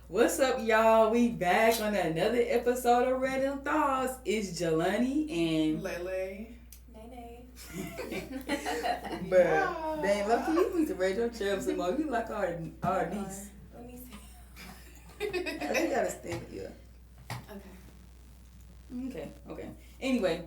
What's up, y'all? We back on another episode of Random Thoughts. It's Jelani and Lele. Nene. Bruh, dang, lucky you need to raise your chair up some more. You like our niece. Let me see. I think you gotta stand here. Okay. Anyway.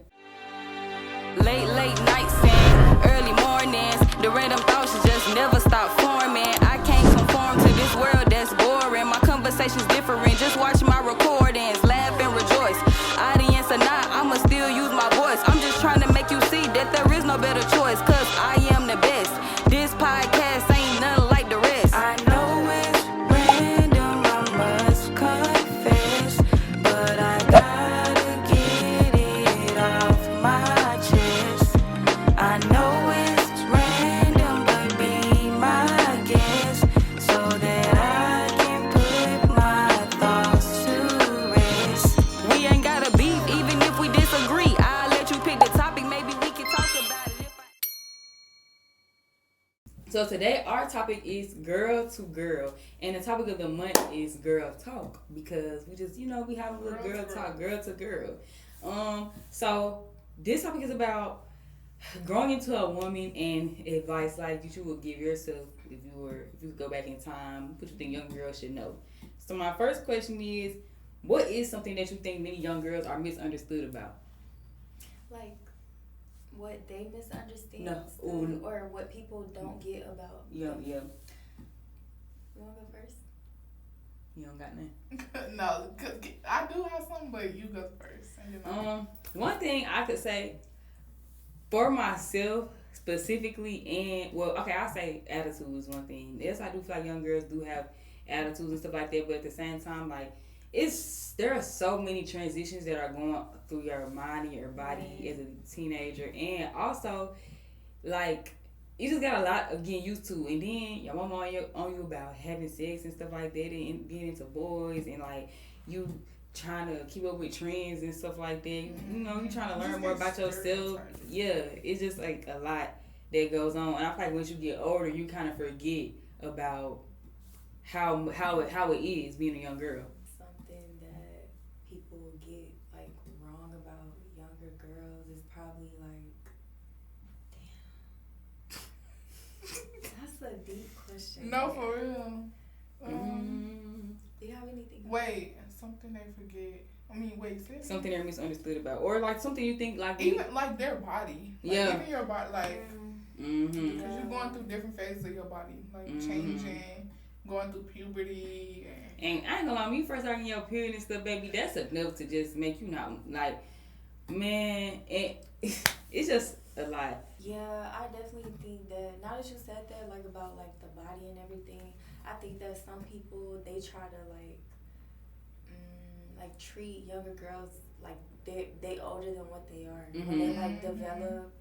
Late nights and early mornings. The random thoughts just never stop forming. I can't conform to this world that's boring. My conversation's different. Just watch my recordings, laugh and rejoice. Audience or not, I'ma still use my voice. I'm just trying to make you see that there is no better choice. Cause I am the best. This podcast ain't nothing like the rest. I know it's random, I must confess. But I gotta get it off my chest. I know it's random, but be my guest. So that I can put my thoughts to rest. We ain't gotta beef, even if we disagree. I'll let you pick the topic, maybe we can talk about it. So today our topic is girl to girl, and the topic of the month is girl talk because we just we have a little girl talk, girl to girl. So this topic is about growing into a woman and advice like you would give yourself if you could go back in time. What you think young girls should know? So my first question is, what is something that you think many young girls are misunderstood about? Like, what they misunderstand No. or what people don't get about. Yeah. You want to go first? You don't got nothing. No, cause I do have something, but you go first. One thing I could say for myself specifically, I'll say attitude is one thing. Yes, I do feel like young girls do have attitudes and stuff like that, but at the same time, like there are so many transitions that are going through your mind and your body as a teenager, and also like you just got a lot of getting used to, and then your mama on you about having sex and stuff like that, and being into boys, and like you trying to keep up with trends and stuff like that. You trying to learn more about yourself. Yeah, it's just like a lot that goes on, and I feel like once you get older, you kind of forget about how it is being a young girl. Something that people get like wrong about younger girls is probably like, damn, that's a deep question. No, for real. Do you have anything? Wait, something they forget. Say something they're misunderstood about, or like something you think like even like their body. Like, even your body, like because you're going through different phases of your body, like changing, going through puberty. And I ain't gonna lie, when you first start getting your period and stuff, baby, that's enough to just make you not like, man. It's just a lot. Yeah, I definitely think that now that you said that, like about like the body and everything, I think that some people they try to like treat younger girls like they older than what they are. When they like develop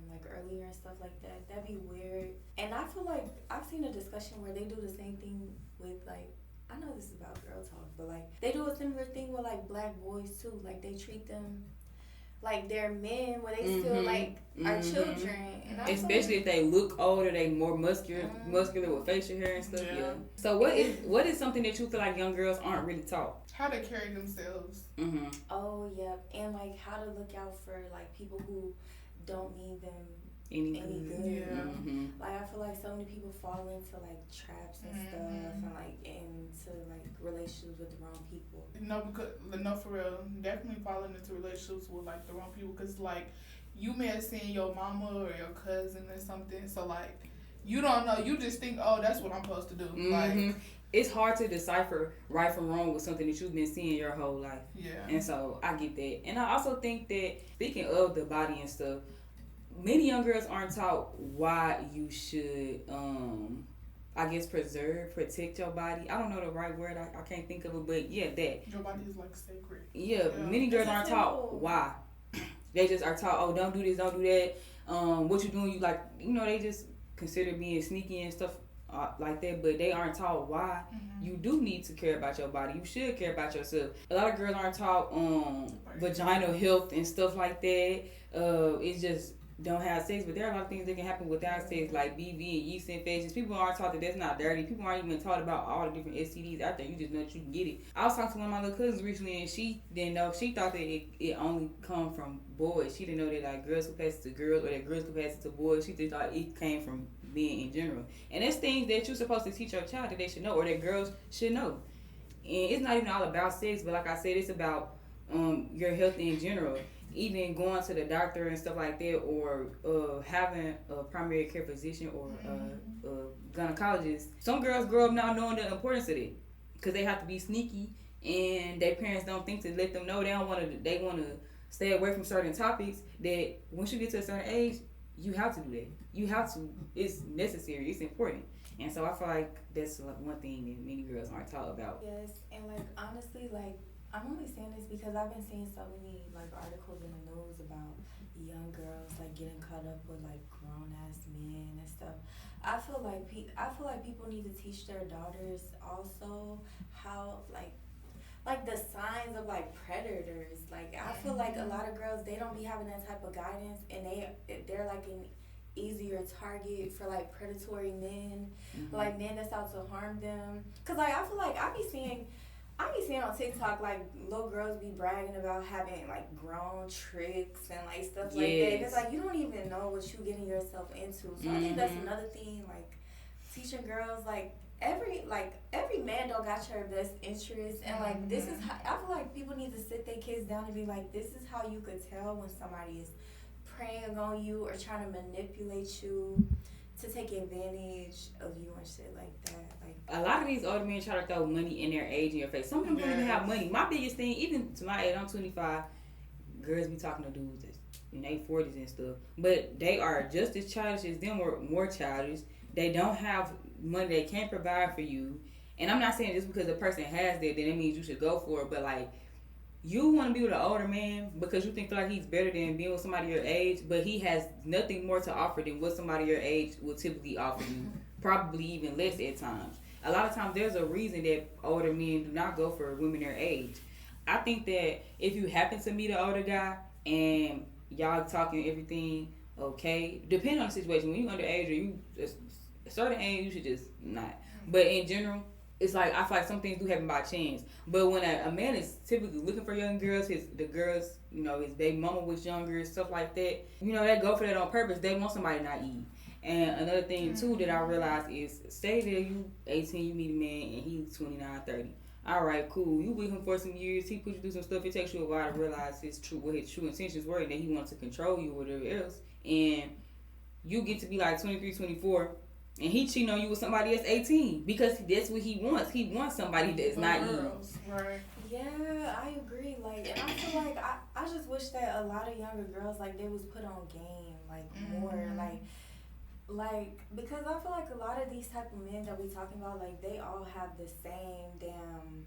like earlier and stuff like that, that'd be weird. And I feel like I've seen a discussion where they do the same thing with like, I know this is about girl talk, but like they do a similar thing with like black boys too. Like they treat them like they're men where they still like are children. And especially if they look older, they more muscular with facial hair and stuff. Yeah. So what is something that you feel like young girls aren't really taught? How to carry themselves. Oh yeah, and like how to look out for like people who don't mean them any good. Yeah. Like I feel like so many people fall into like traps and stuff, and like into like relationships with the wrong people. No, for real, definitely falling into relationships with like the wrong people, because like you may have seen your mama or your cousin or something, so like you don't know, you just think, oh, that's what I'm supposed to do. Like it's hard to decipher right from wrong with something that you've been seeing your whole life. Yeah. And so I get that, and I also think that speaking of the body and stuff, many young girls aren't taught why you should, I guess, protect your body. I don't know the right word. I can't think of it, but yeah, that. Your body is like sacred. Yeah, many girls aren't taught why. They just are taught, oh, don't do this, don't do that. What you doing? You like, they just consider being sneaky and stuff like that, but they aren't taught why you do need to care about your body. You should care about yourself. A lot of girls aren't taught vaginal health and stuff like that. It's just don't have sex, but there are a lot of things that can happen without sex, like BV and yeast infections. People aren't taught that that's not dirty. People aren't even taught about all the different STDs out there. You just know that you can get it. I was talking to one of my little cousins recently, and she didn't know. She thought that it only come from boys. She didn't know that like girls could pass it to girls, or that girls could pass it to boys. She just thought it came from men in general. And that's things that you're supposed to teach your child that they should know, or that girls should know. And it's not even all about sex, but like I said, it's about your health in general. Even going to the doctor and stuff like that, or having a primary care physician or a gynecologist. Some girls grow up not knowing the importance of it because they have to be sneaky, and their parents don't think to let them know. They want to stay away from certain topics. That once you get to a certain age, you have to do that. You have to. It's necessary. It's important. And so I feel like that's one thing that many girls aren't taught about. Yes, and like honestly, like I'm only saying this because I've been seeing so many like articles in the news about young girls like getting caught up with like grown ass men and stuff. I feel like people need to teach their daughters also how like the signs of like predators. Like I feel like a lot of girls, they don't be having that type of guidance, and they're like an easier target for like predatory men, like men that's out to harm them. Cause like I feel like I be seeing on TikTok like little girls be bragging about having like grown tricks and like stuff like that. It's like you don't even know what you getting yourself into. So I think that's another thing, like teaching girls like every man don't got your best interest, and like this is how, I feel like people need to sit their kids down and be like, this is how you could tell when somebody is preying on you or trying to manipulate you to take advantage of you and shit like that. Like a lot of these older men try to throw money in their age in your face. Some of them don't even have money. My biggest thing, even to my age, I'm 25. Girls be talking to dudes that's in their 40s and stuff, but they are just as childish as them or more childish. They don't have money. They can't provide for you. And I'm not saying just because a person has that, then it means you should go for it. But like, you want to be with an older man because you feel like he's better than being with somebody your age, but he has nothing more to offer than what somebody your age will typically offer you, probably even less at times. A lot of times there's a reason that older men do not go for women their age. I think that if you happen to meet an older guy and y'all talking everything okay, depending on the situation, when you underage or you a certain age, you should just not. But in general, it's like I feel like some things do happen by chance. But when a man is typically looking for young girls, the girls, you know, his baby mama was younger, stuff like that, you know, they go for that on purpose. They want somebody naive. And another thing too that I realized is, say that you 18, you meet a man and he's 29, 30. All right, cool. You with him for some years. He put you through some stuff. It takes you a while to realize what his true intentions were, and that he wants to control you or whatever else. And you get to be like 23, 24. And he cheating on you with somebody that's 18 because that's what he wants. He wants somebody that's naive. Right. Yeah, I agree. Like, and I feel like I just wish that a lot of younger girls, like, they was put on game, like, more, like, because I feel like a lot of these type of men that we talking about, like, they all have the same damn,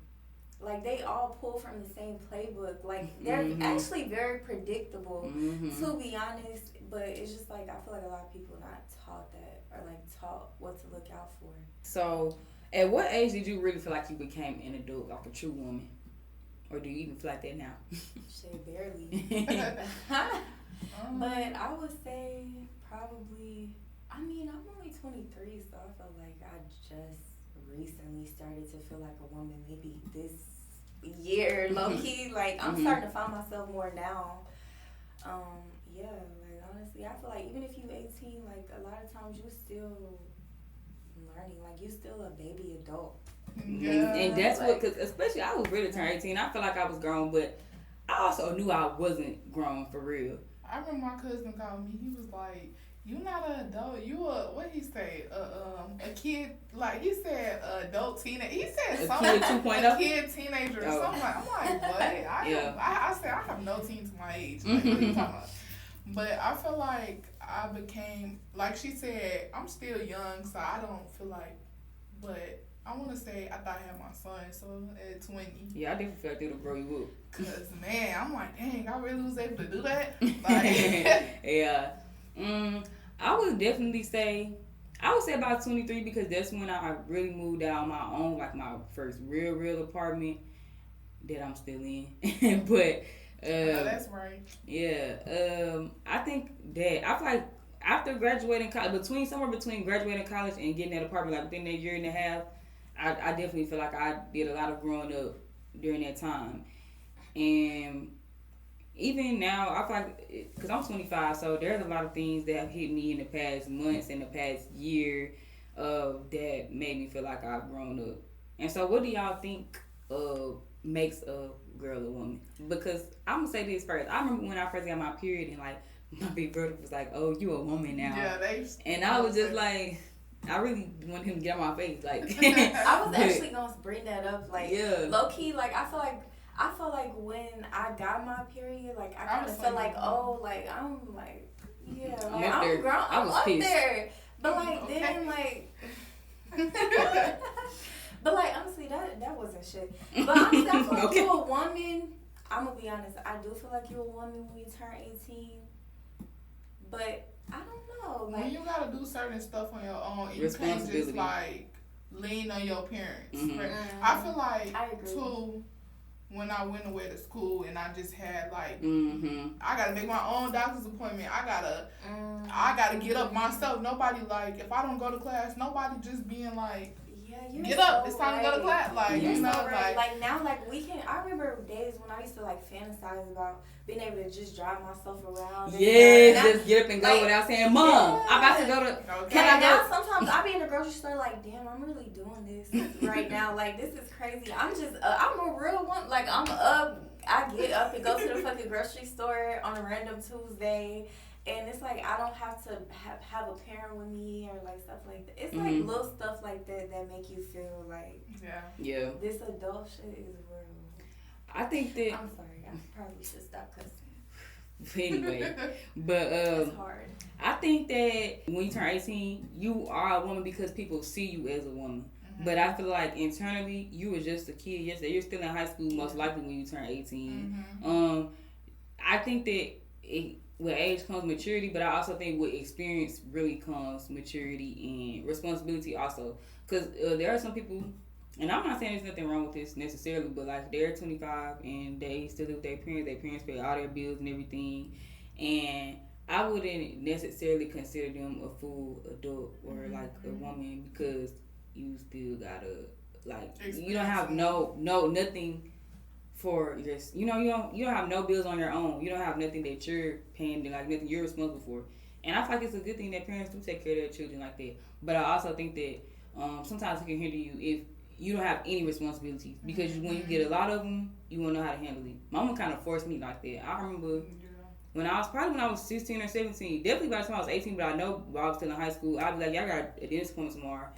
like, they all pull from the same playbook. Like, they're actually very predictable, to be honest. But it's just like, I feel like a lot of people not taught that, or like taught what to look out for. So, at what age did you really feel like you became an adult, like a true woman? Or do you even feel like that now? Shit, barely. But I would say probably, I mean, I'm only 23, so I feel like I just recently started to feel like a woman, maybe this year, low-key. Like, I'm starting to find myself more now. Yeah, like, honestly, I feel like even if you 18, like, a lot of times you still learning. Like, you still a baby adult. Yeah. And that's like, what, because especially I was ready to turn 18. I feel like I was grown, but I also knew I wasn't grown for real. I remember my cousin called me. He was like, "You not an adult. You a," what he say? A kid. Like, he said adult teenager. He said something. Kid 2.0? A kid teenager or something. I'm like, what? I said, I have no teen to my age. Like, what are you talking about? But I feel like I became, like she said, I'm still young, so I don't feel like, but I want to say I thought I had my son, so at 20. Yeah, I definitely feel like it'll grow you up. Because, man, I'm like, dang, I really was able to do that? Like, yeah. I would definitely say, I would say about 23 because that's when I really moved out on my own, like my first real apartment that I'm still in. But That's right. Yeah. I think that I feel like after graduating college, somewhere between graduating college and getting that apartment, like within that year and a half, I definitely feel like I did a lot of growing up during that time. And even now, I feel like, because I'm 25, so there's a lot of things that have hit me in the past months and the past year that made me feel like I've grown up. And so, what do y'all think makes a girl a woman? Because I'm going to say this first. I remember when I first got my period and, like, my big brother was like, "Oh, you a woman now." Yeah, and I was just like, I really wanted him to get on my face. Like, I was actually going to bring that up. Like, yeah. Low key, like, I feel like when I got my period, like, I kind of felt like, oh, like, I'm like, yeah, like, I'm grown. I'm up pissed. There. But, like, okay. then, like, but, like, honestly, that wasn't shit. But, honestly, I feel like you're a woman. I'm going to be honest. I do feel like you're a woman when you turn 18. But, I don't know. Like, when you got to do certain stuff on your own, you can't just, like, lean on your parents. Mm-hmm. Right? I feel like, I agree. too, when I went away to school and I just had like, mm-hmm. I gotta make my own doctor's appointment. I gotta get up myself. Nobody like, if I don't go to class, nobody just being like, get up, it's time to go to class. Like, you're you know, so right. Like now, like we can. I remember days when I used to like fantasize about being able to just drive myself around. Yes, just get up and go like, without saying, "Mom, I'm about to go to." Can I go? Sometimes I be in the grocery store like, damn, I'm really doing this right now. Like this is crazy. I'm just, I'm a real one. Like I'm up. I get up and go to the fucking grocery store on a random Tuesday. And it's like I don't have to have a parent with me or like stuff like that. It's like little stuff like that that make you feel like this adult shit is real. I think that I'm sorry, I probably should stop cussing. Anyway, but it's hard. I think that when you turn 18, you are a woman because people see you as a woman. Mm-hmm. But I feel like internally, you were just a kid yesterday. You're still in high school, most likely when you turn 18. Mm-hmm. I think that with age comes maturity, but I also think with experience really comes maturity and responsibility also. Because there are some people, and I'm not saying there's nothing wrong with this necessarily, but like they're 25 and they still live with their parents pay all their bills and everything, and I wouldn't necessarily consider them a full adult or like a woman because you still gotta like you don't have nothing for your, you don't have no bills on your own. You don't have nothing that you're paying, like nothing you're responsible for. And I feel like it's a good thing that parents do take care of their children like that. But I also think that sometimes it can hinder you if you don't have any responsibilities, because when you get a lot of them, you won't know how to handle it. Mama kind of forced me like that. I remember when I was 16 or 17, definitely by the time I was 18, but I know while I was still in high school, I'd be like, I got a dentist appointment tomorrow.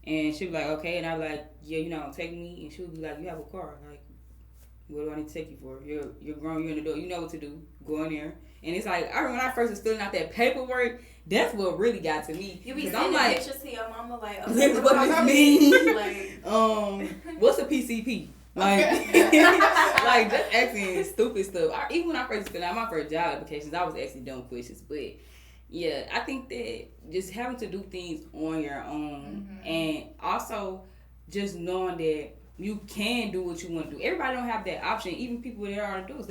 And she'd be like, okay. And I'd be like, yeah, you're not going to take me? And she would be like, you have a car. Like, what do I need to take you for? You're grown, you're an adult, you know what to do. Go in there. And it's like, I remember when I first was filling out that paperwork, that's what really got to me. You be sending like, pictures to your mama like, okay, what does this mean? Like, what's a PCP? Like, like just asking stupid stuff. Even when I first filled out my first job applications, I was asking dumb questions. But yeah, I think that just having to do things on your own, and also just knowing that you can do what you want to do. Everybody don't have that option. Even people that are adults,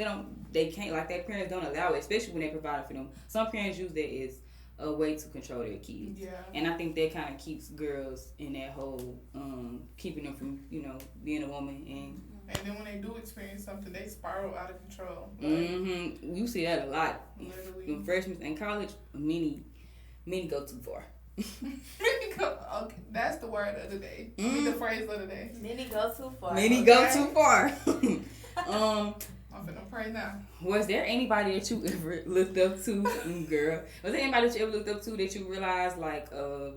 they can't, like their parents don't allow it, especially when they provide for them. Some parents use that as a way to control their kids. Yeah. And I think that kind of keeps girls in that whole, keeping them from, being a woman. And then when they do experience something, they spiral out of control. Like, you see that a lot. Literally. When freshmen in college, many go too far. Okay, that's the word of the day. The phrase of the day. Many go too far. Many go too far. I'm finna pray now. Was there anybody that you ever looked up to, girl? Was there anybody that you ever looked up to that you realized, like,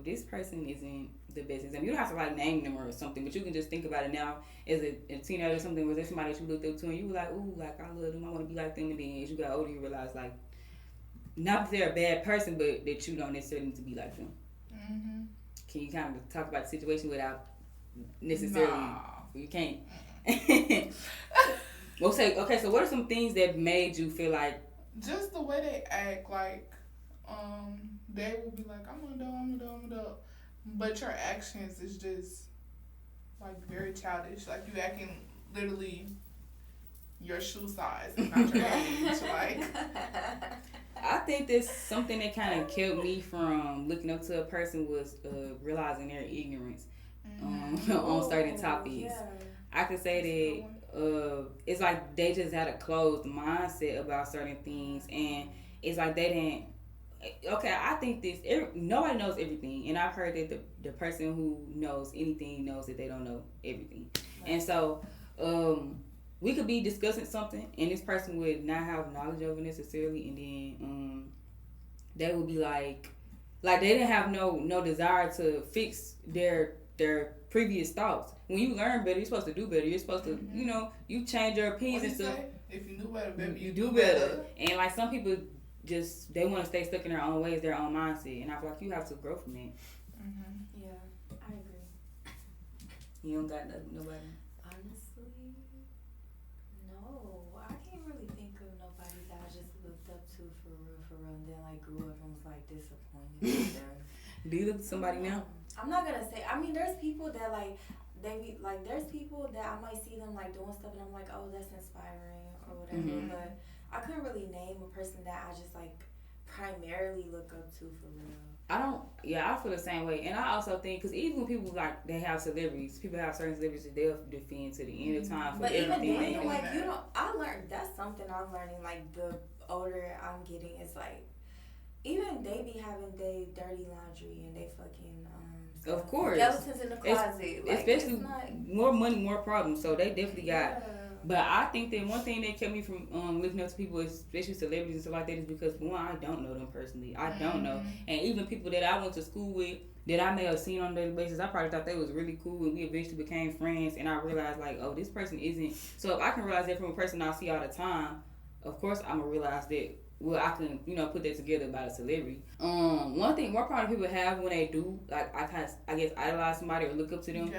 this person isn't the best example? You don't have to, like, name them or something, but you can just think about it now as a teenager or something. Was there somebody that you looked up to and you were like, ooh, like, I love them, I want to be like them? And then as you got older, you realized, like, not that they're a bad person, but that you don't necessarily need to be like them. Can you kind of talk about the situation without necessarily... Nah. You can't. Okay, so what are some things that made you feel like... Just the way they act, like, they will be like, I'm an adult. But your actions is just, like, very childish. Like, you acting literally your shoe size and not your age. Like, I think that's something that kind of kept me from looking up to a person was realizing their ignorance on certain topics. Yeah. I could say that it's like they just had a closed mindset about certain things, and it's like they didn't. Okay, I think nobody knows everything, and I've heard that the person who knows anything knows that they don't know everything, and so we could be discussing something, and this person would not have knowledge of it necessarily, and then they would be like they didn't have no desire to fix their previous thoughts. When you learn better, you're supposed to do better. You're supposed to, you change your opinions and stuff. If you knew better, baby, you do better. And like some people just they want to stay stuck in their own ways, their own mindset, and I feel like you have to grow from that. Yeah, I agree. You don't got nobody. Honestly, no. I can't really think of nobody that I just looked up to for real, and then like grew up and was like disappointed with them. Do you look at somebody now? I'm not gonna say. I mean, there's people that like they be like. There's people that I might see them like doing stuff, and I'm like, oh, that's inspiring or whatever. But I couldn't really name a person that I just like primarily look up to for real. I feel the same way, and I also think because even when people like they have celebrities, people have certain celebrities that they'll defend to the end of time for but everything. But even then, like I learned that's something I'm learning. Like the older I'm getting, it's like even they be having they dirty laundry and they fucking of course skeletons in the closet. Especially more money, more problems. So they definitely got. But I think that one thing that kept me from looking up to people, especially celebrities and stuff like that, is because one, I don't know them personally. I don't know, and even people that I went to school with that I may have seen on a daily basis, I probably thought they was really cool, and we eventually became friends. And I realized like, oh, this person isn't. So if I can realize that from a person I see all the time, of course I'm gonna realize that. Well, I can, put that together about a celebrity. One problem people have when they do, like, I guess, idolize somebody or look up to them,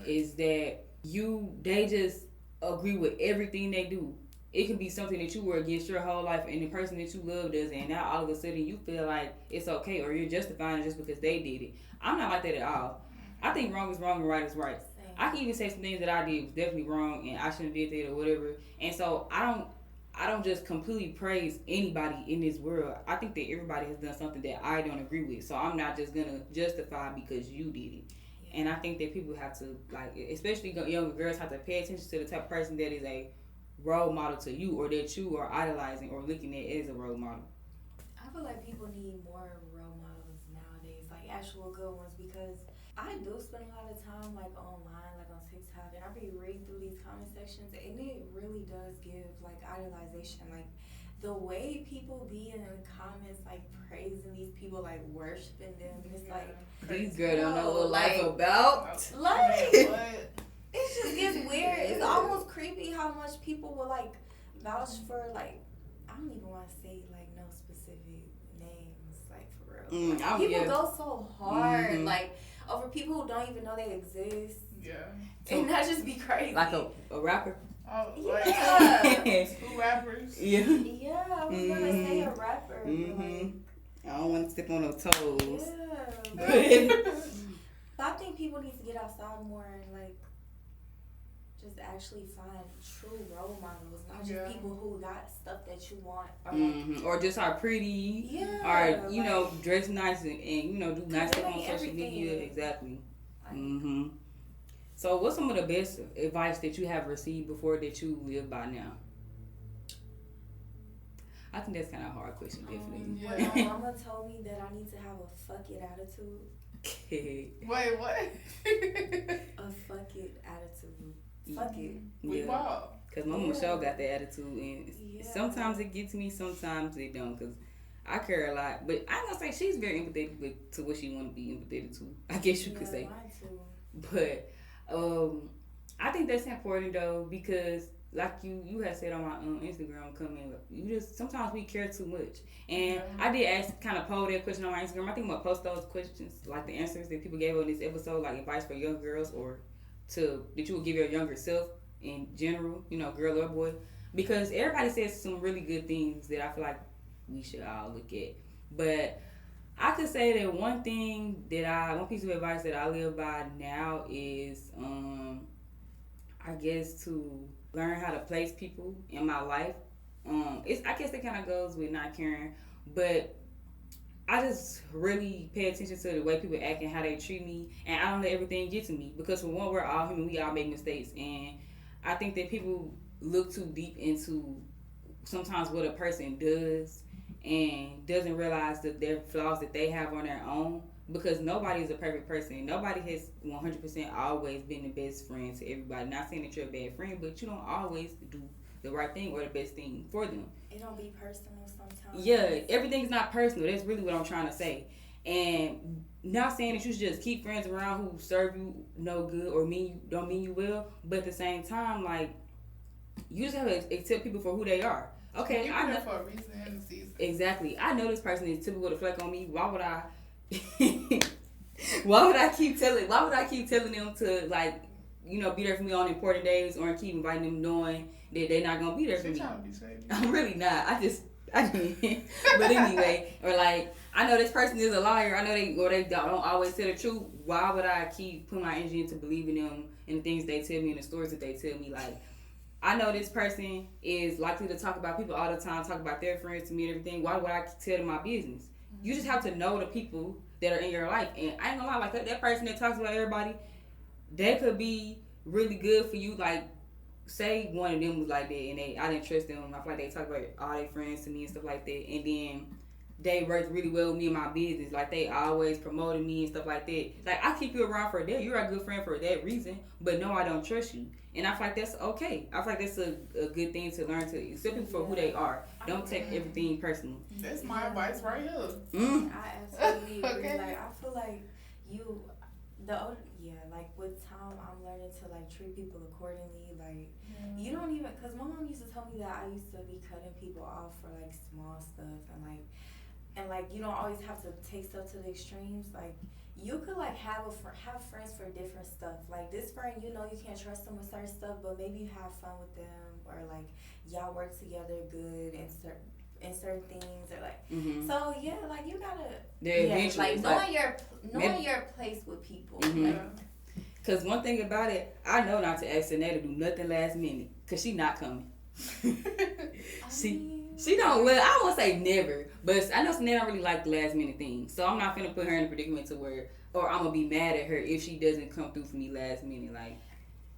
is that they just agree with everything they do. It can be something that you were against your whole life, and the person that you love does it, and now all of a sudden you feel like it's okay, or you're justifying it just because they did it. I'm not like that at all. I think wrong is wrong and right is right. I can even say some things that I did was definitely wrong, and I shouldn't have did that or whatever. And so I don't just completely praise anybody in this world. I think that everybody has done something that I don't agree with. So I'm not just going to justify because you did it. Yeah. And I think that people have to, like, especially younger girls, have to pay attention to the type of person that is a role model to you or that you are idolizing or looking at as a role model. I feel like people need more role models nowadays, like actual good ones, because I do spend a lot of time like online, like on TikTok, and I be reading through these comment sections, and it really does give like idolization, like the way people be in the comments, like praising these people, like worshiping them, and it's like these girls don't know what life about. Like it just gets weird. It's almost creepy how much people will like vouch for like I don't even want to say like no specific names, like for real. Like, people go so hard, like over people who don't even know they exist. Yeah. And that just be crazy. Like a rapper? Oh, yeah. Two rappers? Yeah. Yeah, I was going to say a rapper. Like, I don't want to step on no toes. Yeah. But I think people need to get outside more and, like, just actually find true role models, not just people who got stuff that you want. Or, like, or just are pretty. Yeah. Or, like, dress nice and do nice stuff on social media. Exactly. Like, So what's some of the best advice that you have received before that you live by now? I think that's kind of a hard question, definitely. When my mama told me that I need to have a fuck it attitude. Wait, what? A fuck it attitude. Fuck it. Yeah. Because my mama sure got that attitude, and sometimes it gets me, sometimes it don't, because I care a lot. But I'm going to say she's very empathetic to what she want to be empathetic to, I guess you could say. Mine too. But I think that's important though, because like you had said on my Instagram comment, sometimes we care too much, and I did kind of poll that question on my Instagram. I think I'm gonna post those questions, like the answers that people gave on this episode, like advice for young girls or that you would give your younger self in general, girl or boy, because everybody says some really good things that I feel like we should all look at. But I could say that one piece of advice that I live by now is I guess, to learn how to place people in my life. I guess it kind of goes with not caring, but I just really pay attention to the way people act and how they treat me, and I don't let everything get to me because for one, we're all human, we all make mistakes, and I think that people look too deep into sometimes what a person does and doesn't realize that their flaws that they have on their own because nobody is a perfect person. Nobody has 100% always been the best friend to everybody. Not saying that you're a bad friend, but you don't always do the right thing or the best thing for them. It don't be personal sometimes. Yeah, everything's not personal. That's really what I'm trying to say. And not saying that you should just keep friends around who serve you no good or don't mean you well, but at the same time, like, you just have to accept people for who they are. Okay, I know for a reason and a season. Exactly. I know this person is typical to flex on me. Why would I? Why would I keep telling them to, like, you know, be there for me on important days or keep inviting them knowing that they're not gonna be there for me? Trying to be shady. I'm really not. I didn't. But anyway, or like, I know this person is a liar. I know they don't always tell the truth. Why would I keep putting my energy into believing them and the things they tell me and the stories that they tell me? Like, I know this person is likely to talk about people all the time, talk about their friends to me and everything. Why would I tell them my business? You just have to know the people that are in your life. And I ain't gonna lie, like that person that talks about everybody, they could be really good for you. Like, say one of them was like that and I didn't trust them. I feel like they talk about all their friends to me and stuff like that. And then they worked really well with me in my business. Like, they always promoted me and stuff like that. Like, I keep you around for that. You're a good friend for that reason. But no, I don't trust you. And I feel like that's okay. I feel like that's a good thing to learn to accept people for who they are. Don't take everything personal. That's my advice right here. I absolutely agree. Okay. Like, I feel like like with time, I'm learning to like treat people accordingly. Like, you don't even, cause my mom used to tell me that I used to be cutting people off for like small stuff and like you don't always have to take stuff to the extremes. Like, you could like have friends for different stuff. Like, this friend, you know, you can't trust them with certain stuff, but maybe you have fun with them, or like y'all work together good in certain things, or like so yeah, like you gotta like knowing your place with people. Cause one thing about it, I know not to ask Sinead to do nothing last minute, cause she not coming. She don't. Well, I won't say never, but I know Sinead don't really like the last minute things, so I'm not finna put her in a predicament to where, or I'm gonna be mad at her if she doesn't come through for me last minute. Like,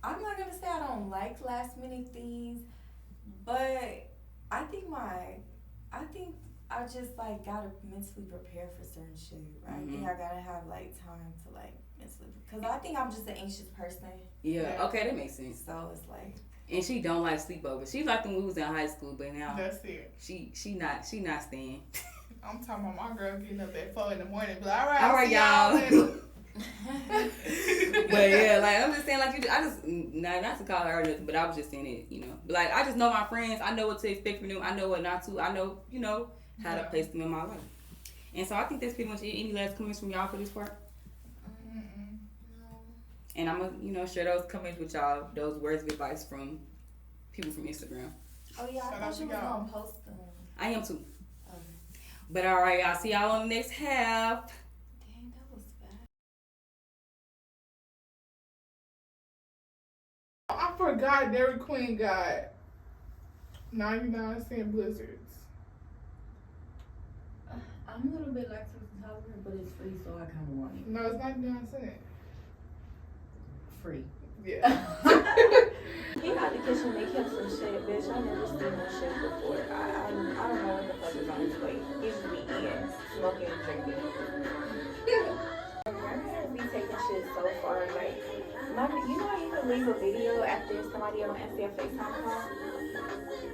I'm not gonna say I don't like last minute things, but I think I just like gotta mentally prepare for certain shit. Right? I think I gotta have like time to like mentally, cause I think I'm just an anxious person. Yeah. Okay, that makes sense. So it's like. And she don't like sleepovers. She liked when we was in high school, but now that's it. She not staying. I'm talking about my girl getting up at 4 a.m. But all right, y'all. But yeah, like I'm just saying, like not to call her or nothing, but I was just saying it, you know. But like, I just know my friends. I know what to expect from them. I know what not to. I know, you know, how to place them in my life. And so I think that's pretty much it. Any last comments from y'all for this part? And I'm going to, you know, share those comments with y'all, those words of advice from people from Instagram. Oh, yeah, I thought you was going to post them. I am too. But all right, y'all. See y'all on the next half. Dang, that was fast. I forgot Dairy Queen got 99-cent blizzards. I'm a little bit lactose intolerant, but it's free, so I kind of want it. No, it's 99-cent. Free. Yeah. He got the kitchen make him some shit, bitch. I never seen no shit before. I don't know what the fuck is on his plate. He should be eating, smoking, and drinking. Grandparents be taking shit so far. Like, you know how you can leave a video after somebody on Insta or FaceTime call?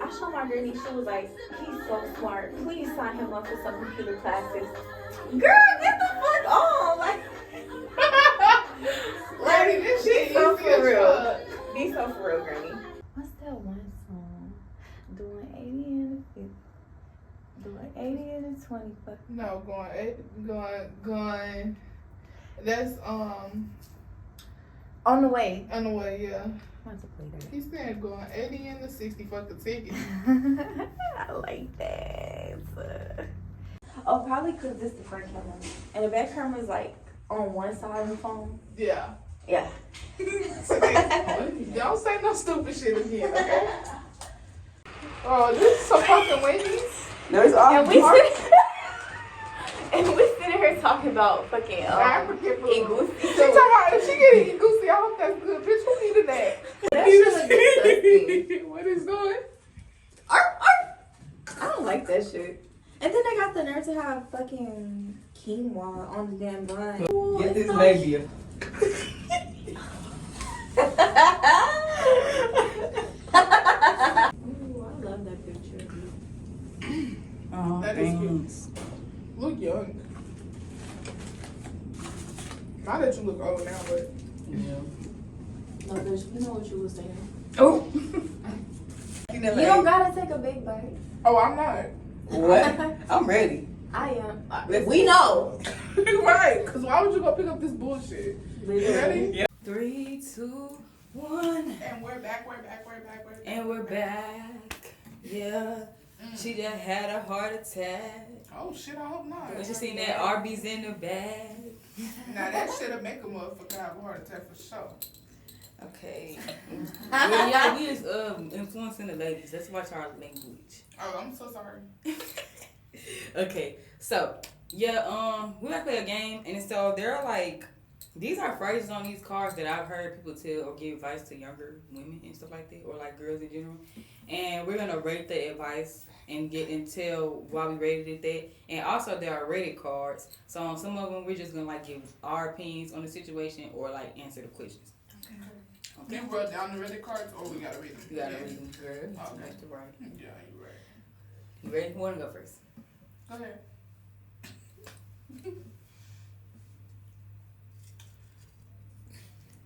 I showed my granny, she was like, he's so smart. Please sign him up for some computer classes. Girl, get the fuck on! Like this shit be so for real. Be so for real, Granny. What's that one song? Doing 80 and 50. Doing 80 and 20. No, going. That's On the way. On the way, yeah. I want to play that. He said going 80 and 60 for the ticket. I like that. Oh, probably because this is the front camera. And the back camera is like on one side of the phone. Yeah. Yeah. Don't say no stupid shit again, okay? Oh, this is some fucking ladies. There's and we sitting here talking about fucking African food. Egusi. She talking about if she getting egusi, I hope that's good. Bitch, who needed that? That shit was disgusting. What is doing? I don't like that shit. And then they got the nerve to have fucking quinoa on the damn bun. Get this labia. Ooh, I love that picture. Oh, That is cute. Look young. Not that you look old now, but Yeah. No, bitch, you know what you was saying. Oh. You don't gotta take a big bite. oh, I'm not. What? I'm ready. I am. We know. Right? Because why would you go pick up this bullshit? You ready? Yeah. 3, 2, 1. And we're back. And we're back. Yeah. She just had a heart attack. Oh shit, I hope not. But you seen that Arby's in the bag. Now that shit'll make a motherfucker have a heart attack for sure. Okay. yeah, we just influencing the ladies. Let's watch our language. Oh, I'm so sorry. Okay, so yeah, we might play a game, and so there are like these are phrases on these cards that I've heard people tell or give advice to younger women and stuff like that, or like girls in general. And we're gonna rate the advice and get and tell why we rated it that. And also there are rated cards. So on some of them we're just gonna like give our opinions on the situation or like answer the questions. Okay. You wrote down the Reddit cards, or we gotta read them? You gotta read them, girl. Okay. That's right. Yeah, you're right. You ready? Who wanna go first? Go ahead.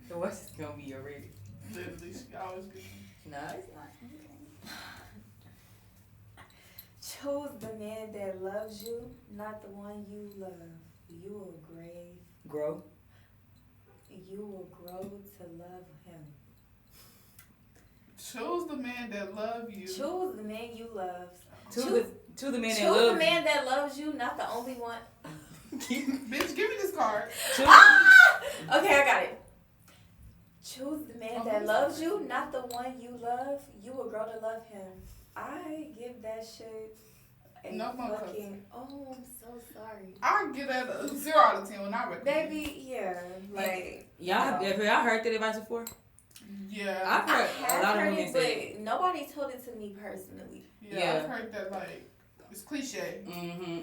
So what's gonna be your rating? Literally, she always gets me. No, it's not. Choose the man that loves you, not the one you love. You will Grow. to love him. Choose the man that loves you. Choose the man you love. To the man that Choose loves the man that loves you, not the only one. Bitch, give me this card. you. Okay, I got it. Choose the man that loves you, not the one you love. You will grow to love him. I give that shit a No more fucking. Oh, I'm so sorry. I give that a 0 out of 10 when I recommend. Baby, yeah, like Y'all heard that advice before? Yeah. I've I heard a have lot of heard women it, say but nobody told it to me personally. Yeah, I've heard that, like, it's cliche.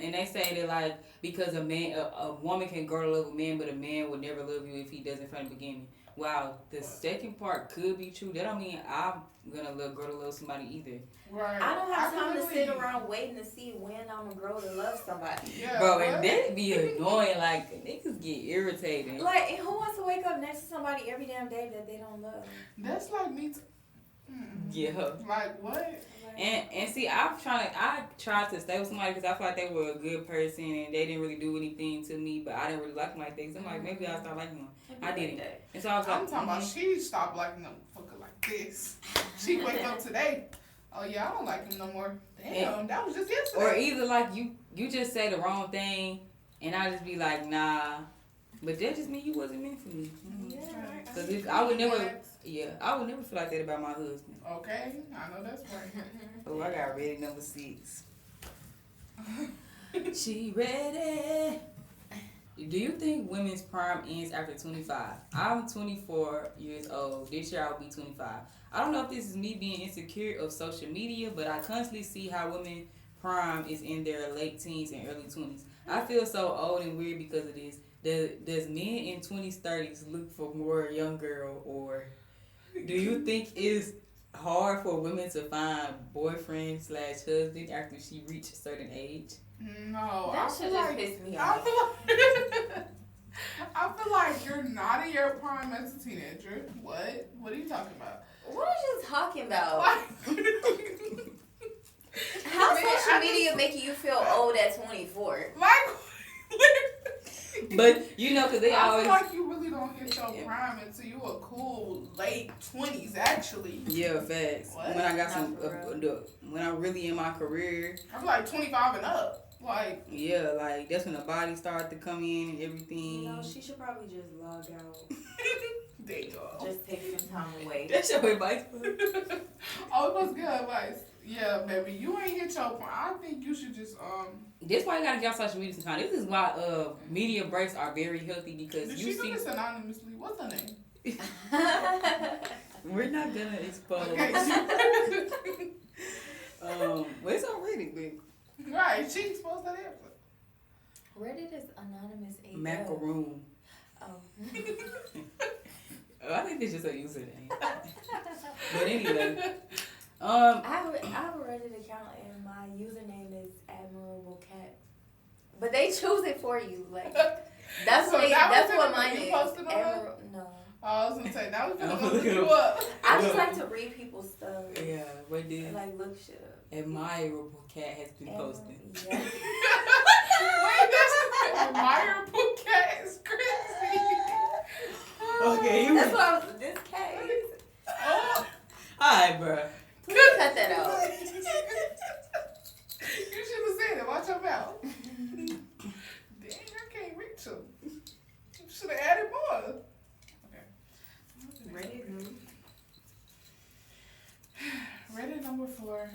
And they say that like because a woman can grow to love a man, but a man will never love you if he doesn't from the beginning. Wow, the second part could be true. That don't mean I'm gonna grow to love somebody either. Right. I don't have time to sit believe. around waiting to see when I'm gonna grow to love somebody. Yeah, Bro, what? and that'd be annoying. Like niggas get irritated. Like, and who wants to wake up next to somebody every damn day that they don't love? That's like me. Yeah. Like, what? And see, I tried to stay with somebody because I felt like they were a good person and they didn't really do anything to me, but I didn't really like them like that. So I'm like, maybe I'll start liking them. I didn't. And so I was like, I'm talking about she stopped liking them fucker like this. She wake up today. Oh yeah, I don't like him no more. Damn, that was just yesterday. or either like you just say the wrong thing and I just be like, nah. But that just mean you wasn't meant for me. Because I would never feel like that about my husband. Okay, I know that's right. Oh, I got ready number 6. She ready. Do you think women's prime ends after 25? I'm 24 years old. This year I'll be 25. I don't know if this is me being insecure of social media, but I constantly see how women prime is in their late teens and early 20s. I feel so old and weird because of this. Does men in 20s, 30s look for more young girl, or do you think it's hard for women to find boyfriend/husband after she reaches a certain age? No, That I shit feel just like pissed me I off. feel like you're not in your prime as a teenager. What? What are you talking about? What are you talking about? Like, How Man, social I media just- making you feel old at 24? But you know, because they I always feel like you really don't hit your prime until you a cool late 20s, actually. yeah, facts. What? When I got Not some, for real. when I'm really in my career, I'm like 25 and up. Like, yeah, like that's when the body started to come in and everything. You know, she should probably just log out. There you go. Just take some time away. That's your advice. Oh, that's good advice. Yeah, baby, you ain't hit your point. I think you should just This why you gotta get on social media sometimes. This is why media breaks are very healthy because Did you she see. do this anonymously? What's her name? We're not gonna expose. Okay. Well, it's on Reddit, big. Right, she exposed that answer. Reddit is anonymous AF. Macaroon. Oh. I think this is just a username. But anyway, I have a Reddit account and my username is Admirable Cat. But they choose it for you. Like that's So what that was that's it what that mine you is. posted on No. I was gonna say now we're gonna I'm look looking you up. up. I just like to read people's stuff. yeah, what did And like look shit up. admirable cat has been posted. Yeah. Wait, that's admirable cat is crazy. Okay, you. That's what I was. This cat is. Oh, Alright, bro. Please cut that out. you should have said it. Watch your mouth. Dang, I can't reach him. You should have added more. Okay. Reddit. Reddit number 4.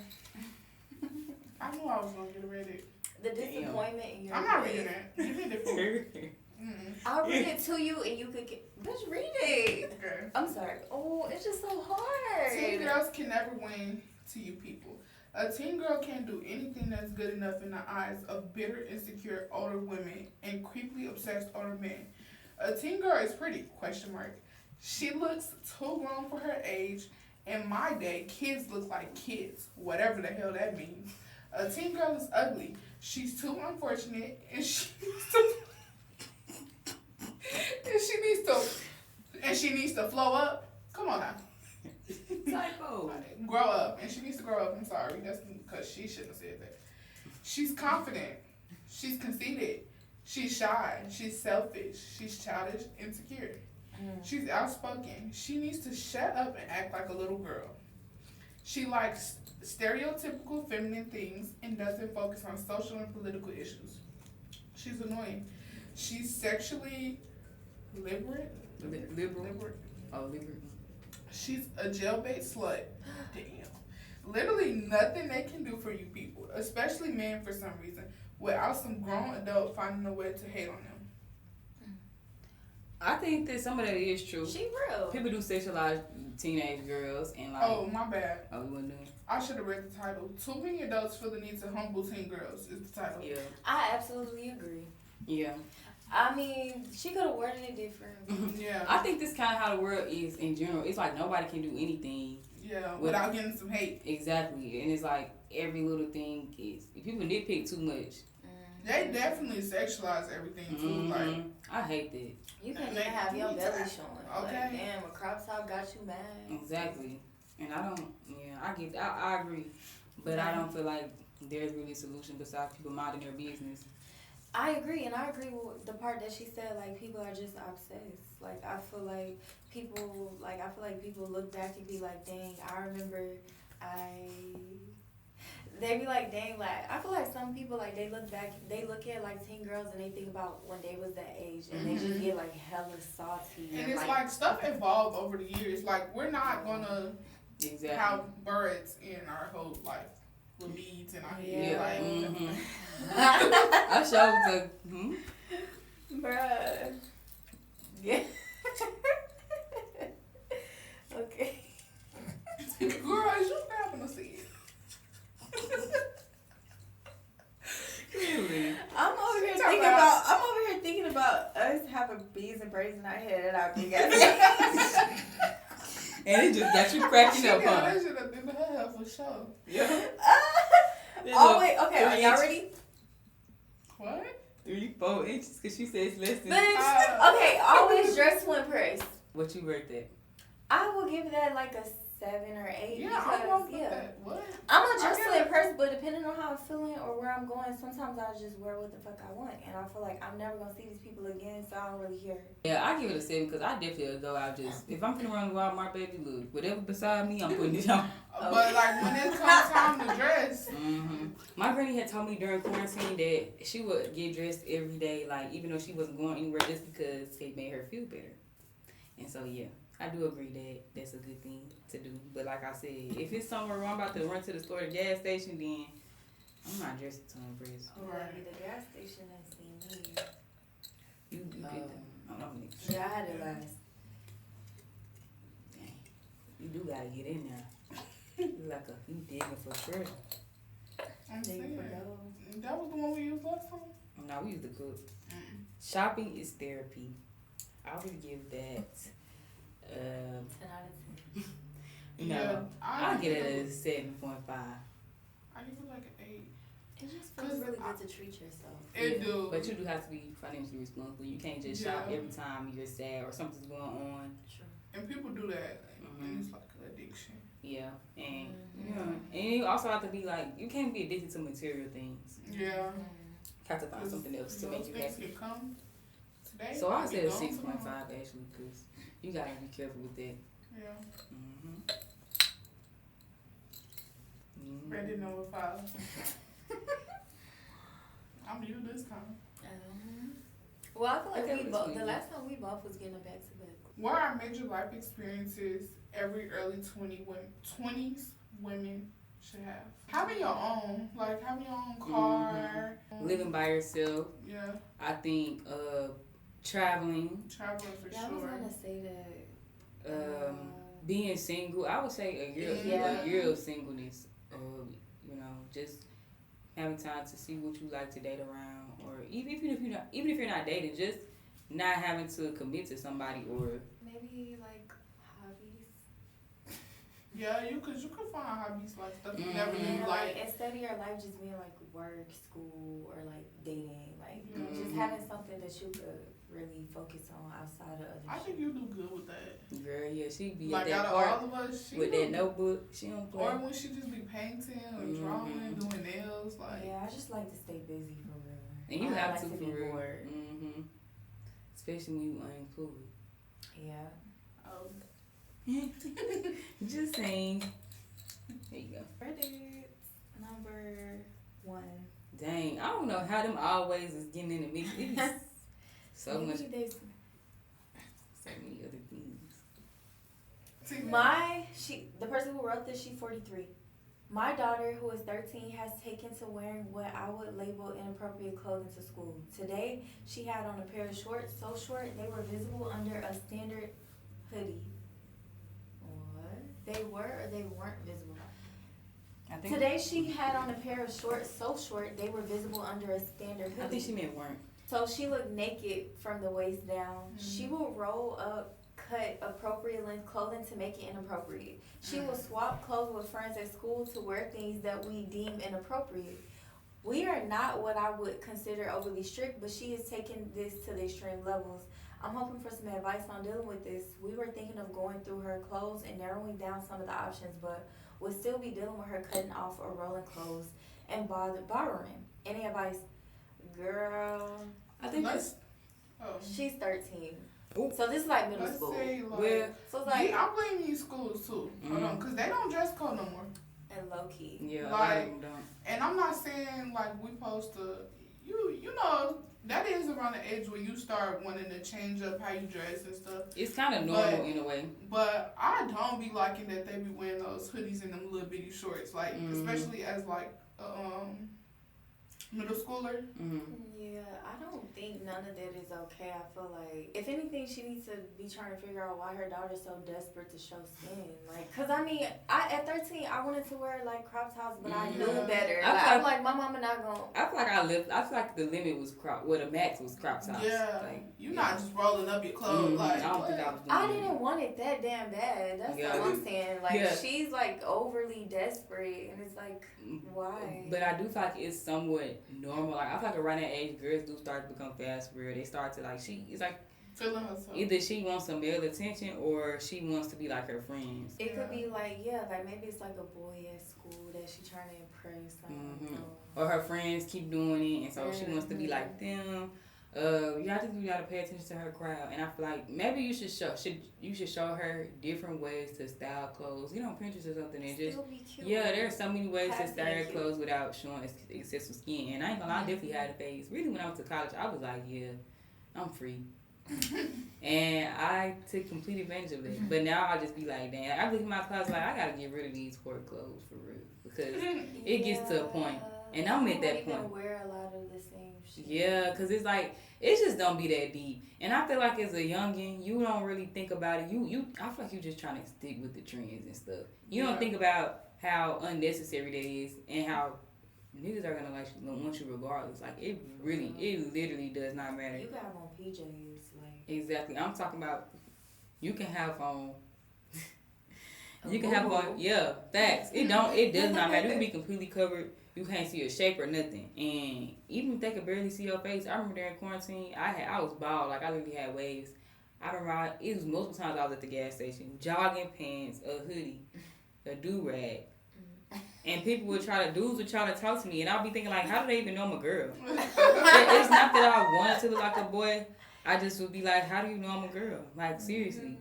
I knew I was gonna get a Reddit. The disappointment in your I'm not life. reading it. You read it for me. I'll read it to you and you could get. Bitch, read it. Okay. I'm sorry. Oh, it's just so hard. Teen girls can never win to you people. A teen girl can't do anything that's good enough in the eyes of bitter, insecure older women and creepily obsessed older men. A teen girl is pretty, question mark. She looks too grown for her age. In my day, kids look like kids, whatever the hell that means. A teen girl is ugly. She's too unfortunate and she needs to flow up. Come on now. Typo. Grow up. And she needs to grow up. I'm sorry. That's because she shouldn't have said that. She's confident. She's conceited. She's shy. She's selfish. She's childish, insecure. She's outspoken. She needs to shut up and act like a little girl. She likes stereotypical feminine things and doesn't focus on social and political issues. She's annoying. She's sexually liberal. Oh, liberal. She's a jailbait slut. Damn. Literally nothing they can do for you people, especially men for some reason, without some grown adult finding a way to hate on them. I think that some of that is true. She real. People do sexualize teenage girls and like. Oh, my bad. Oh, you wasn't doing? I should have read the title. Too many adults feel the need to humble teen girls is the title. Yeah. I absolutely agree. Yeah. I mean, she could have worded it different. Yeah. I think this kind of how the world is in general. It's like nobody can do anything. Yeah, without getting some hate. Exactly. And it's like every little thing is. People nitpick too much. They definitely sexualize everything too. Mm-hmm. Like, I hate that. You can't even have your belly showing. Okay. Like, damn, a crop top got you mad. Exactly. And I don't. Yeah, I agree, but I don't feel like there's really a solution besides people minding their business. I agree, and I agree with the part that she said, like, people are just obsessed. Like, I feel like people look back and be like, dang, I remember they be like, dang, like, I feel like some people, like, they look back, they look at, like, teen girls and they think about when they was that age, and they just get, like, hella salty. and it's like stuff evolved over the years. Like, we're not gonna have birds in our whole life with beads in our head. Yeah. Like, I showed the. Bruh. Yeah. Okay. girl, is you grabbing a seat? Really? I'm over here thinking about us having beads and braids in our head and our big ass. And it just got you cracking She up, got huh? that shit up in her hair for sure. Yeah. Oh wait, okay, are y'all ready? What? 3-4 inches, because she says less than. Bitch. Okay, always dress to impress. What you rate that? I will give that like a 7 or 8. Yeah, because, I won't put that. What? I'm a dress I to get it. impress, but depending on how I'm feeling or where I'm going, sometimes I just wear what the fuck I want, and I feel like I'm never gonna see these people again, so I don't really care. Yeah, I give it a 7 because I definitely would go out just. If I'm finna run Walmart, baby, look, whatever beside me, I'm putting it on. But like when it comes time to dress, My granny had told me during quarantine that she would get dressed every day, like even though she wasn't going anywhere, just because it made her feel better. And so yeah. I do agree that that's a good thing to do. But like I said, if it's somewhere where I'm about to run to the store, the gas station, then I'm not dressed to impress. Oh, right. The gas station ain't seen me. You get the. Yeah, I had it last. Dang. You do gotta get in there. You digging for sure. I'm saying. Digging for gold. That was the one we used last time? Oh, no, we used to cook. Shopping is therapy. I would give that 10 out of 10. No, I'll get it a 7.5. I give it like an 8. It just feels really good to treat yourself. It do. But you do have to be financially responsible. You can't just shop every time you're sad or something's going on. Sure. And people do that. And it's like an addiction. Yeah. And and you also have to be like, you can't be addicted to material things. Yeah. You have to find something else to make you happy. Come today, so I said a 6.5 actually, because you gotta be careful with that. Yeah. Ready number 5. I'm you this time. Well, I feel like the last time we both was getting a back to back. What are major life experiences every early 20s women should have? Having your own, like having your own car. Living by yourself. Yeah. I think traveling. Traveling for sure. I was gonna say that. Being single, I would say a year of singleness. Just having time to see what you like to date around, or even if you're not dating, just not having to commit to somebody, or maybe like hobbies. Yeah, you could find hobbies like stuff you never knew like instead of your life just being like work, school, or like dating, like just having something that you could really focus on outside of other I think you do good with that. Girl, yeah, she be like at that out park of all of us, with that notebook. She don't play. Or when she just be painting or drawing, doing nails, like. Yeah, I just like to stay busy for real. And you have to be for real. bored. Especially when you unemployed. Yeah. Just saying. There you go. Credit number 1. Dang, I don't know how them always is getting in the mix. So much. So many other things. The person who wrote this, she's 43. My daughter, who is 13, has taken to wearing what I would label inappropriate clothing to school. Today, she had on a pair of shorts so short they were visible under a standard hoodie. What? They were or they weren't visible? Today, she had on a pair of shorts so short they were visible under a standard hoodie. I think she meant weren't. So she looked naked from the waist down. She will roll up, cut appropriate length clothing to make it inappropriate. She will swap clothes with friends at school to wear things that we deem inappropriate. We are not what I would consider overly strict, but she is taking this to the extreme levels. I'm hoping for some advice on dealing with this. We were thinking of going through her clothes and narrowing down some of the options, but we'll still be dealing with her cutting off or rolling clothes and borrowing. Any advice? Girl, I think she's 13. Ooh. So this is like middle school. Say, like, so it's like I blame these schools too. Hold on, because they don't dress code no more. And low key. Yeah, like, and I'm not saying like we supposed to. You know that is around the age where you start wanting to change up how you dress and stuff. It's kind of normal in a way. But I don't be liking that they be wearing those hoodies and them little bitty shorts, like especially as like middle schooler. Yeah, I don't think none of that is okay. I feel like, if anything, she needs to be trying to figure out why her daughter's so desperate to show skin. Like, cause I mean, at 13, I wanted to wear like crop tops, but I knew better. I'm like, my mama not gonna. I feel like the limit was the max was crop tops. Yeah, like, you're not just rolling up your clothes. Like, I don't think I was doing I didn't want it that damn bad. That's all I'm saying. Like, she's like overly desperate, and it's like, why? But I do feel like it's somewhat normal. Like, I feel like around that age, girls do start to become fast for real. They start to like, it's like feeling herself. Either she wants some male attention or she wants to be like her friends. It could be like, like maybe it's like a boy at school that she trying to impress. Or her friends keep doing it, and so she wants to be like them. I think you gotta pay attention to her crowd, and I feel like maybe you should show her different ways to style clothes. Pinterest or something, and just there are so many ways to style clothes without showing excessive skin. And I ain't gonna lie, I definitely had a phase. Really, when I went to college, I was like, I'm free. And I took complete advantage of it. But now I just be like, damn, I look in my closet like, I gotta get rid of these sport clothes for real. Because it gets to a point. And I'm at that point. I wear a lot of the same shit. Yeah, because it's like, it just don't be that deep. And I feel like as a youngin', you don't really think about it. I feel like you just trying to stick with the trends and stuff. You don't think about how unnecessary that is and how niggas are gonna want you regardless. Like it literally does not matter. You can have on PJs, like exactly. I'm talking about you can have on. You can have on, facts. It does not matter. You can be completely covered. You can't see your shape or nothing. And even if they could barely see your face, I remember during quarantine, I was bald. Like I literally had waves. I remember it was multiple times I was at the gas station, jogging pants, a hoodie, a do rag. And dudes would try to talk to me, and I'll be thinking like, how do they even know I'm a girl? It's not that I wanted to look like a boy. I just would be like, how do you know I'm a girl? Like seriously.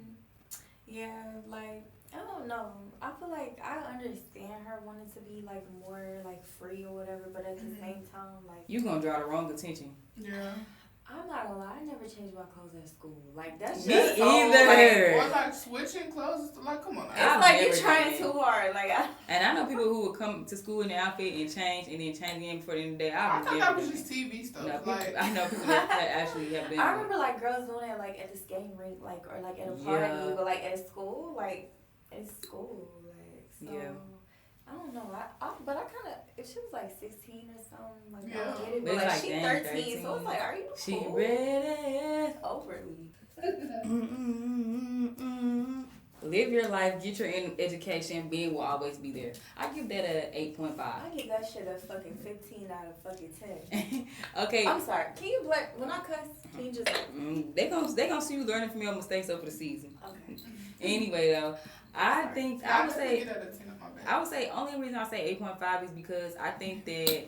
Yeah, like I don't know. I feel like I understand her wanting to be like more like free or whatever, but at the same time, like you gonna draw the wrong attention. Yeah. I'm not gonna lie, I never changed my clothes at school. Like that's me just either. Or like switching clothes. Like come on. It's like you're trying too hard. Like and I know people who would come to school in their outfit and change again before the end of the day. I thought that was just TV stuff. No, I know people that actually have been. I remember like girls doing it like at the skating rink, like or like at a party, but like at school, like at school, like so. Yeah. I don't know. But I kind of, if she was like 16 or something, like I would get it. But But like like, she dang, 13, so it's like, are you she cool? ready? Overly. Live your life, get your education, being will always be there. I give that a 8.5. I give that shit a fucking 15 out of fucking 10. Okay. I'm sorry. Can you when I cuss? Can you just? They gonna see you learning from your mistakes over the season. Okay. Anyway, though, I think I would say. Get out of 10 on my back. I would say only reason I say 8.5 is because I think that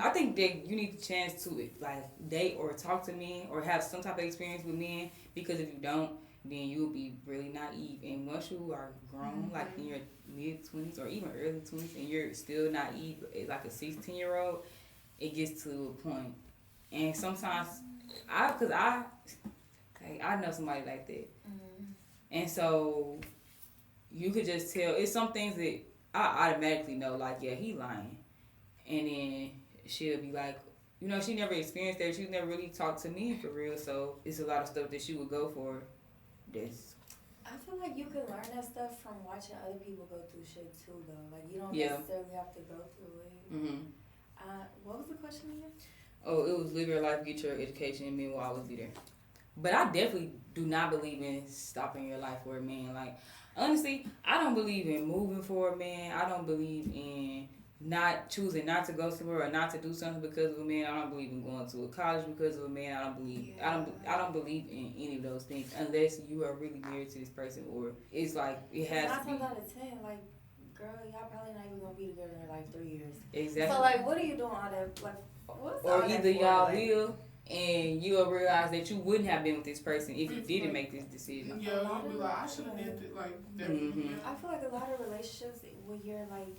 I think that you need the chance to like date or talk to men or have some type of experience with men, because if you don't, then you'll be really naive. And once you are grown, like in your mid-20s or even early 20s, and you're still naive, like a 16-year-old, it gets to a point. And sometimes I know somebody like that. And so you could just tell. It's some things that I automatically know, like, yeah, he lying. And then she'll be like, she never experienced that. She's never really talked to me for real. So it's a lot of stuff that she would go for. I feel like you can learn that stuff from watching other people go through shit too, though. Like you don't necessarily have to go through it. Mm-hmm. What was the question again? Oh, it was live your life, get your education, and men will always be there. But I definitely do not believe in stopping your life for a man. Like, honestly, I don't believe in moving for a man. I don't believe in not choosing not to go somewhere or not to do something because of a man. I don't believe in going to a college because of a man. I don't believe in any of those things unless you are really married to this person, or it's like it has to be. 9 times out of 10, like, girl, y'all probably not even gonna be together in like 3 years. Exactly. So like, what are you doing all that? Like, what's or all either that for? y'all Like, will. And you'll realize that you wouldn't have been with this person if you didn't make this decision. Yeah, you'll be like, I should have did it. Like, definitely. I feel like a lot of relationships when you're like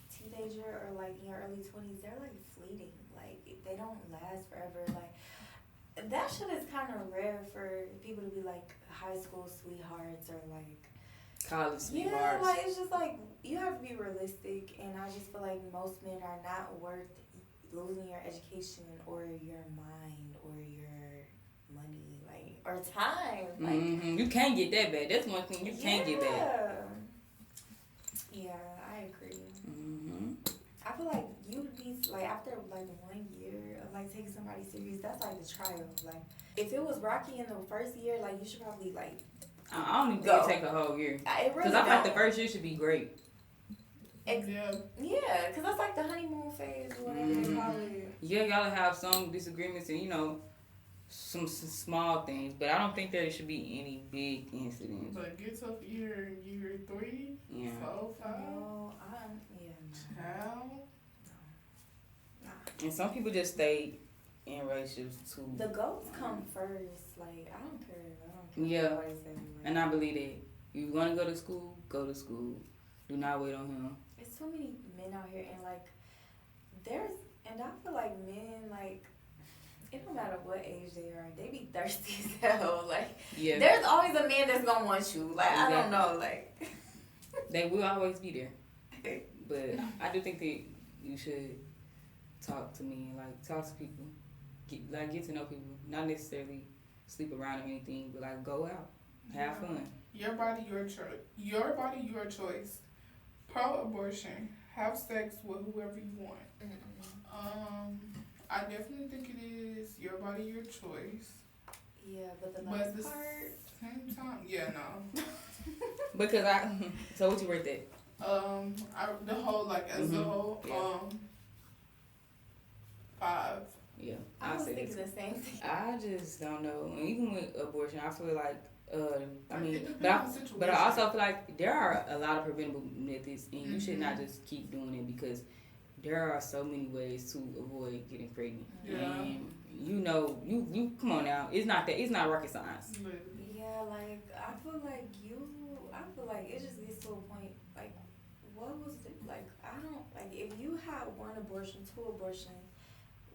teenager or like in your early 20s, they're like fleeting. Like they don't last forever. Like that shit is kind of rare for people to be like high school sweethearts or like college sweethearts. Yeah, like it's just like you have to be realistic, and I just feel like most men are not worth losing your education or your mind or your money, like, or time. Like, you can't get that back. That's one thing you can't get back. Yeah, I agree. I feel like you need, like, after like 1 year of like taking somebody serious, that's like the trial. Like, if it was rocky in the first year, like you should probably like. I don't even think it take a whole year. Because I think the first year should be great. Yeah, because that's like the honeymoon phase or whatever they call it. Yeah, y'all have some disagreements and, some small things, but I don't think that it should be any big incidents. But get up year 3, 4, 5. No, Child. Nah. And some people just stay in relationships too. The goals come first. Like, I don't care. Yeah, and I believe that. You want to go to school, go to school. Do not wait on him. It's so many men out here, and like, and I feel like men, like, it don't matter what age they are, they be thirsty as hell. Like, Yeah. there's always a man that's gonna want you. Like, I don't know, like. They will always be there. But I do think that you should talk to men, like talk to people, get to know people. Not necessarily sleep around or anything, but like go out, have fun. Your body, your choice. Your body, your choice. Pro-abortion. Have sex with whoever you want. I definitely think it is your body, your choice. Yeah, but the last part. Same time, yeah, no. Because so what you rate that? The whole, like, as a whole, Yeah. 5. Yeah, I was say thinking that. the same thing. I just don't know. And even with abortion, I feel like I mean, It but I, depends on the but I situation. also feel like there are a lot of preventable methods, and you should not just keep doing it because there are so many ways to avoid getting pregnant. Yeah. And you know, you come on now. It's not rocket science. Yeah, like, I feel like it just gets to a point, like, what was it, like, I don't, like, if you had 1 abortion, 2 abortions,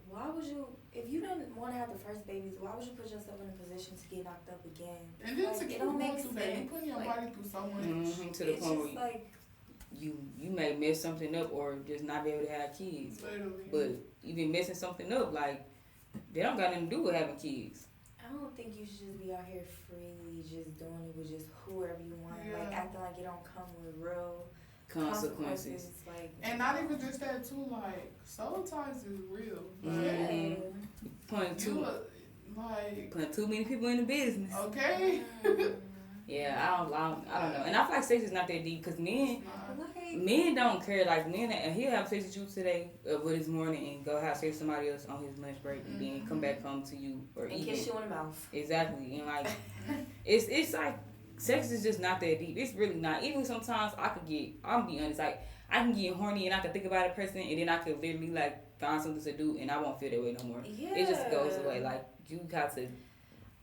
why would you, if you didn't want to have the first babies, why would you put yourself in a position to get knocked up again? And then like, to it keep don't make going through that, you sense. putting your Like, body through so much. To the it's point just where like, you may mess something up or just not be able to have kids. Literally. But even messing something up, like they don't got nothing to do with having kids. I don't think you should just be out here freely just doing it with just whoever you want, Yeah. like acting like it don't come with real Consequences. like, And not even just that too, like, soul ties is real. yeah. Putting Like, too many people in the business. okay. Yeah, I don't know. And I feel like sex is not that deep because men Like, men don't care. Like men, and he'll have sex with you today, with his morning, and go have sex with somebody else on his lunch break, and then come back home to you or and even kiss you in the mouth. exactly. And like it's like sex is just not that deep. It's really not. Even sometimes I'm gonna be honest, like I can get horny and I can think about a person, and then I can literally like find something to do, and I won't feel that way no more. Yeah. It just goes away. Like you got to.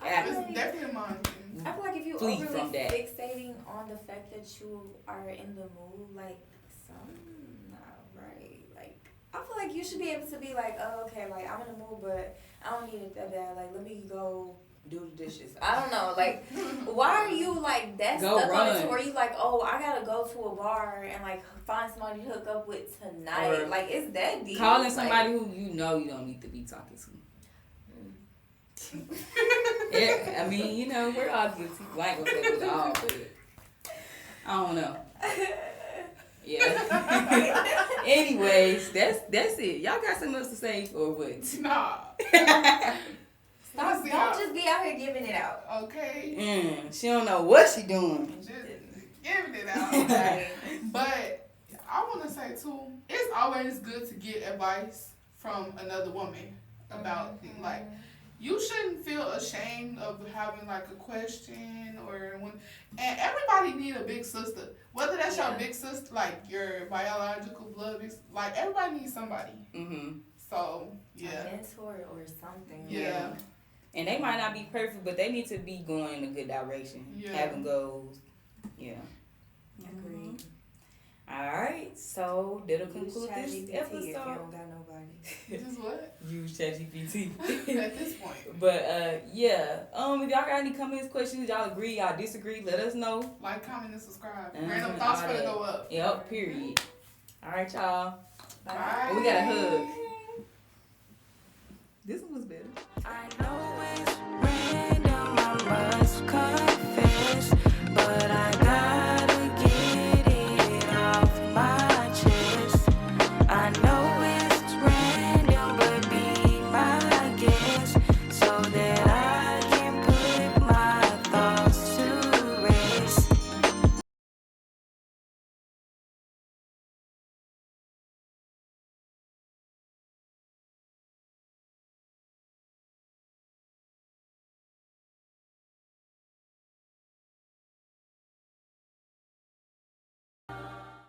It's definitely mine. I feel like if you Flee overly from that. fixating on the fact that you are in the mood, like something not right. Like I feel like you should be able to be like, oh, okay, like I'm in the mood, but I don't need it that bad. Like let me go do the dishes. I don't know. Like why are you like that Go stuck run. on it to where you like, oh, I gotta go to a bar and like find somebody to hook up with tonight. Or like it's that deep. Calling somebody who you know you don't need to be talking to. Yeah, I mean, you know, we're all guilty. Well, I ain't gonna say we're all, but I don't know. Yeah. Anyways, that's it. Y'all got something else to say or what? Nah. Stop, don't just be out here giving it out. Okay. She don't know what she doing. Just giving it out. Right. But I want to say too, it's always good to get advice from another woman about things. Like you shouldn't feel ashamed of having like a question or when. And everybody need a big sister. Whether that's your big sister, like your biological blood, like everybody needs somebody. So A mentor or something. Yeah. And they might not be perfect, but they need to be going in a good direction. Yeah. Having goals. Yeah. Agreed. Alright, so that'll Use conclude this ChatGPT episode. if you don't got nobody. This is what? Use ChatGPT. At this point. But yeah. If y'all got any comments, questions, y'all agree, y'all disagree, let us know. Like, comment, and subscribe. Mhm, Random thoughts all for to that. go up. Yep, period. Alright, y'all. Bye. We got a hug. This one was better. I know it's random, I must confess, but I got